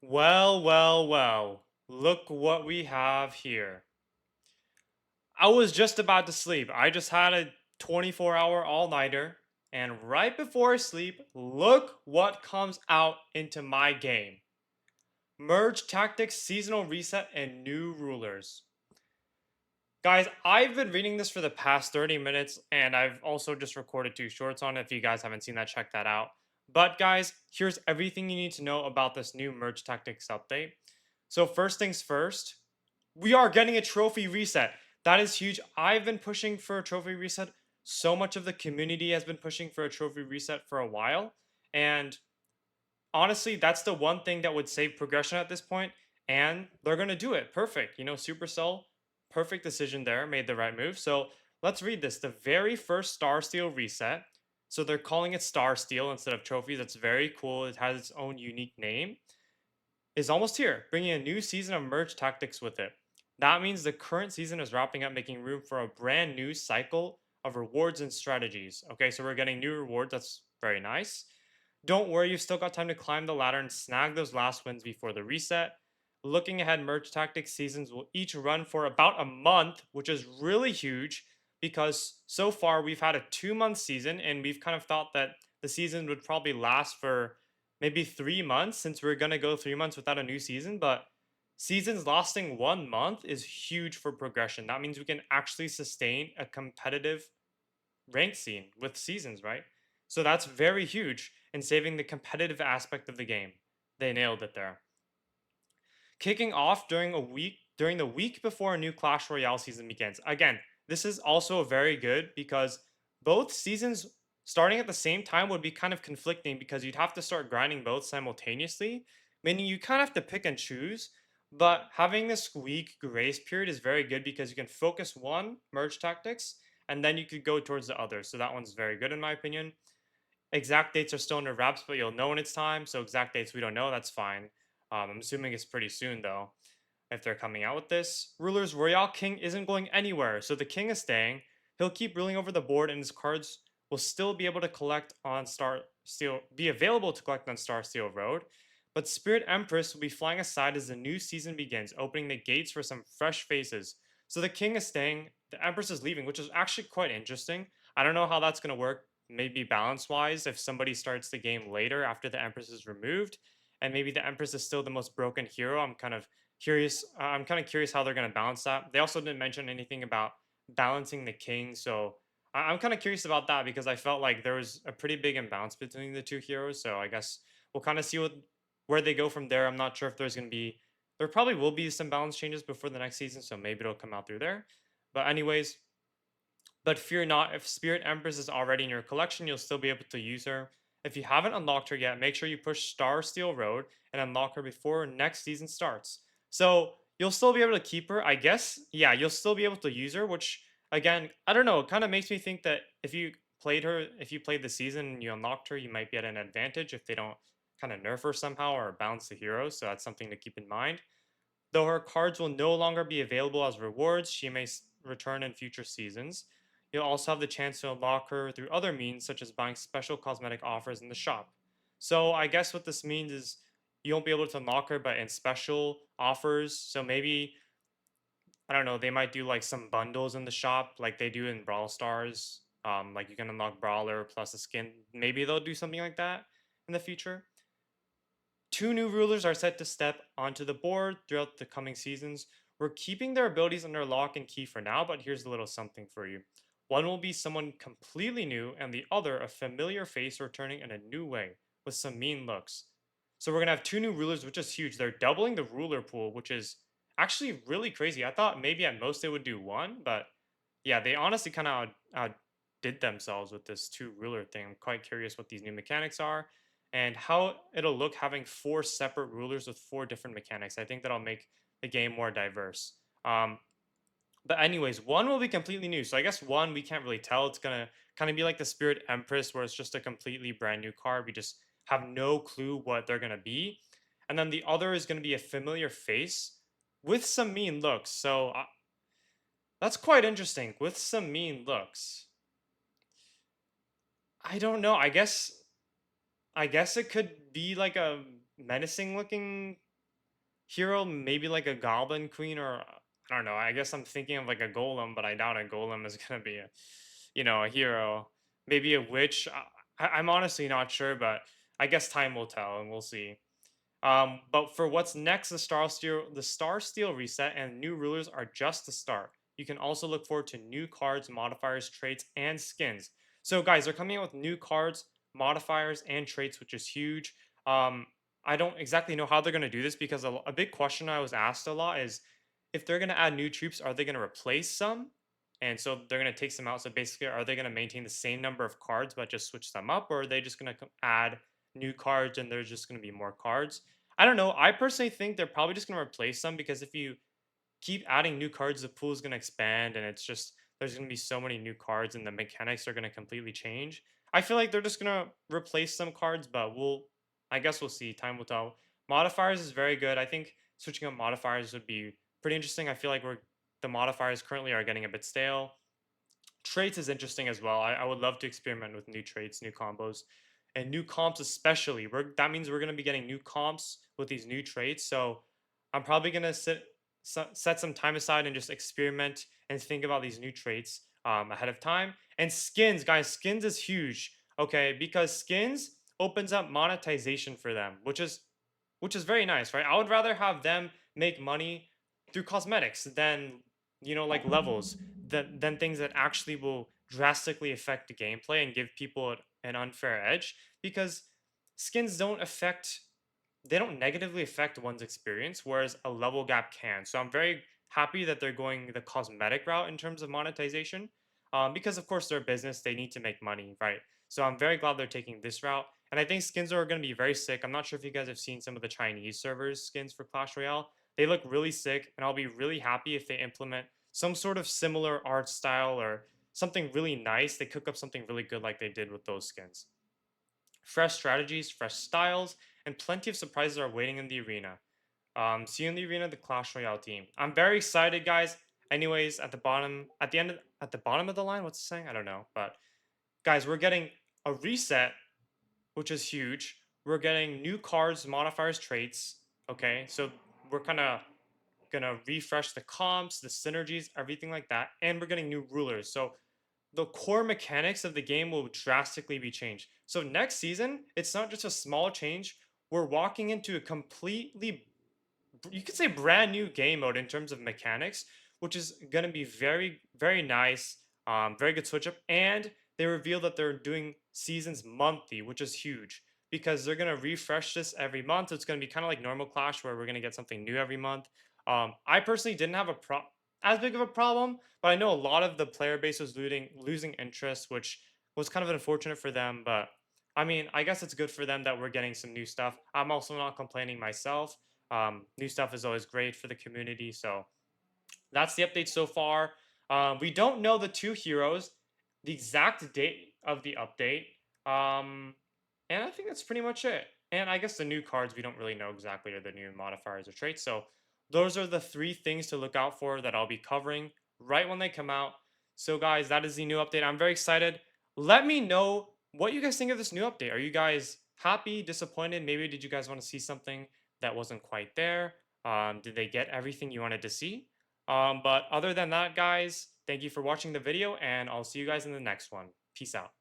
Well, well, well. Look what we have here. I was just about to sleep. I just had a 24-hour all-nighter, and right before sleep, look what comes out into my game. Merge Tactics Seasonal Reset and New Rulers. Guys, I've been reading this for the past 30 minutes, and I've also just recorded two shorts on it. If you guys haven't seen that, check that out. But guys, here's everything you need to know about this new Merge Tactics update. So first things first, we are getting a trophy reset. That is huge. I've been pushing for a trophy reset. So much of the community has been pushing for a trophy reset for a while. And honestly, that's the one thing that would save progression at this point, and they're going to do it. Perfect. Supercell, perfect decision there, made the right move. So let's read this. The very first Star Steel reset. So they're calling it Star Steel instead of trophies. That's very cool. It has its own unique name. Is almost here, bringing a new season of Merge Tactics with it. That means the current season is wrapping up, making room for a brand new cycle of rewards and strategies. Okay, so we're getting new rewards. That's very nice. Don't worry, you've still got time to climb the ladder and snag those last wins before the reset. Looking ahead, Merge Tactics seasons will each run for about a month, which is really huge because so far we've had a 2 month season and we've kind of thought that the season would probably last for maybe 3 months since we're going to go 3 months without a new season. But seasons lasting 1 month is huge for progression. That means we can actually sustain a competitive rank scene with seasons, right? So that's very huge in saving the competitive aspect of the game. They nailed it there. Kicking off during the week before a new Clash Royale season begins. Again, this is also very good because both seasons starting at the same time would be kind of conflicting because you'd have to start grinding both simultaneously, meaning you kind of have to pick and choose. But having this week grace period is very good because you can focus one merge tactics and then you could go towards the other. So that one's very good in my opinion. Exact dates are still under wraps, but you'll know when it's time. So exact dates we don't know. That's fine. I'm assuming it's pretty soon though, if they're coming out with this. Ruler's Royale King isn't going anywhere, so the king is staying. He'll keep ruling over the board, and his cards will still be able to collect on Star Steel, be available to collect on Star Steel Road. But Spirit Empress will be flying aside as the new season begins, opening the gates for some fresh faces. So the king is staying, the Empress is leaving, which is actually quite interesting. I don't know how that's going to work, maybe balance wise, if somebody starts the game later after the Empress is removed, and maybe the Empress is still the most broken hero. I'm kind of curious how they're going to balance that. They also didn't mention anything about balancing the king, so I'm kind of curious about that because I felt like there was a pretty big imbalance between the two heroes. So I guess we'll kind of see where they go from there. I'm not sure if there probably will be some balance changes before the next season, so maybe it'll come out through there. But anyways, but fear not, if Spirit Empress is already in your collection, you'll still be able to use her. If you haven't unlocked her yet, make sure you push Star Steel Road and unlock her before next season starts. So you'll still be able to keep her, I guess. Yeah, you'll still be able to use her, which again, I don't know, it kind of makes me think that if you played the season and you unlocked her, you might be at an advantage if they don't kind of nerf her somehow or balance the heroes. So that's something to keep in mind. Though her cards will no longer be available as rewards, she may return in future seasons. You'll also have the chance to unlock her through other means, such as buying special cosmetic offers in the shop. So I guess what this means is you won't be able to unlock her, but in special offers. So maybe, I don't know, they might do like some bundles in the shop, like they do in Brawl Stars. Like you can unlock Brawler plus a skin. Maybe they'll do something like that in the future. Two new rulers are set to step onto the board throughout the coming seasons. We're keeping their abilities under lock and key for now, but here's a little something for you. One will be someone completely new, and the other a familiar face returning in a new way with some mean looks. So we're gonna have two new rulers, which is huge. They're doubling the ruler pool, which is actually really crazy. I thought maybe at most they would do one, but yeah, they honestly kind of outdid themselves with this two ruler thing. I'm quite curious what these new mechanics are and how it'll look having four separate rulers with four different mechanics. I think that'll make the game more diverse. But anyways, one will be completely new. So I guess one we can't really tell. It's gonna kind of be like the Spirit Empress, where it's just a completely brand new card. We just have no clue what they're gonna be. And then the other is gonna be a familiar face with some mean looks. So that's quite interesting. With some mean looks. I don't know. I guess it could be like a menacing looking hero, maybe like a Goblin Queen, or I don't know. I guess I'm thinking of like a Golem, but I doubt a Golem is gonna be a, a hero. Maybe a Witch. I'm honestly not sure, but I guess time will tell, and we'll see. But for what's next, the Star Steel reset and new rulers are just the start. You can also look forward to new cards, modifiers, traits, and skins. So, guys, they're coming out with new cards, modifiers, and traits, which is huge. Um, I don't exactly know how they're going to do this because a big question I was asked a lot is if they're going to add new troops, are they going to replace some? And so they're going to take some out. So basically, are they going to maintain the same number of cards but just switch them up, or are they just going to add new cards and there's just going to be more cards? I don't know. I personally think they're probably just going to replace some because if you keep adding new cards, the pool is going to expand and it's just there's going to be so many new cards and the mechanics are going to completely change. I feel like they're just going to replace some cards, but I guess we'll see. Time will tell. Modifiers is very good. I think switching up modifiers would be pretty interesting. I feel like the modifiers currently are getting a bit stale. Traits is interesting as well. I would love to experiment with new traits, new combos, and new comps especially. That means we're going to be getting new comps with these new traits. So I'm probably going to set some time aside and just experiment and think about these new traits ahead of time. And skins, guys, skins is huge. Okay, because skins opens up monetization for them, which is very nice, right? I would rather have them make money through cosmetics than like levels than things that actually will drastically affect the gameplay and give people an unfair edge because skins don't negatively affect one's experience, whereas a level gap can. So I'm very happy that they're going the cosmetic route in terms of monetization, because of course they're a business, they need to make money, right? So I'm very glad they're taking this route, and I think skins are going to be very sick. I'm not sure if you guys have seen some of the Chinese servers skins for Clash Royale. They look really sick, and I'll be really happy if they implement some sort of similar art style or something really nice. They cook up something really good like they did with those skins. Fresh strategies, fresh styles, and plenty of surprises are waiting in the arena. See you in the arena, the Clash Royale team. I'm very excited, guys. Anyways, at the bottom of the line, what's it saying? I don't know. But guys, we're getting a reset, which is huge. We're getting new cards, modifiers, traits. Okay, so we're kind of gonna refresh the comps, the synergies, everything like that, and we're getting new rulers. So the core mechanics of the game will drastically be changed. So next season, it's not just a small change. We're walking into a completely, you could say, brand new game mode in terms of mechanics, which is going to be very, very nice. Very good switch up. And they reveal that they're doing seasons monthly, which is huge because they're going to refresh this every month. So it's going to be kind of like normal Clash where we're going to get something new every month. I personally didn't have as big of a problem, but I know a lot of the player base was losing interest, which was kind of unfortunate for them. But I mean, I guess it's good for them that we're getting some new stuff. I'm also not complaining myself. New stuff is always great for the community. So that's the update so far. We don't know the two heroes, the exact date of the update. And I think that's pretty much it. And I guess the new cards we don't really know exactly are the new modifiers or traits. So those are the three things to look out for that I'll be covering right when they come out. So guys, that is the new update. I'm very excited. Let me know what you guys think of this new update. Are you guys happy, disappointed? Maybe did you guys want to see something that wasn't quite there? Did they get everything you wanted to see? But other than that, guys, thank you for watching the video, and I'll see you guys in the next one. Peace out.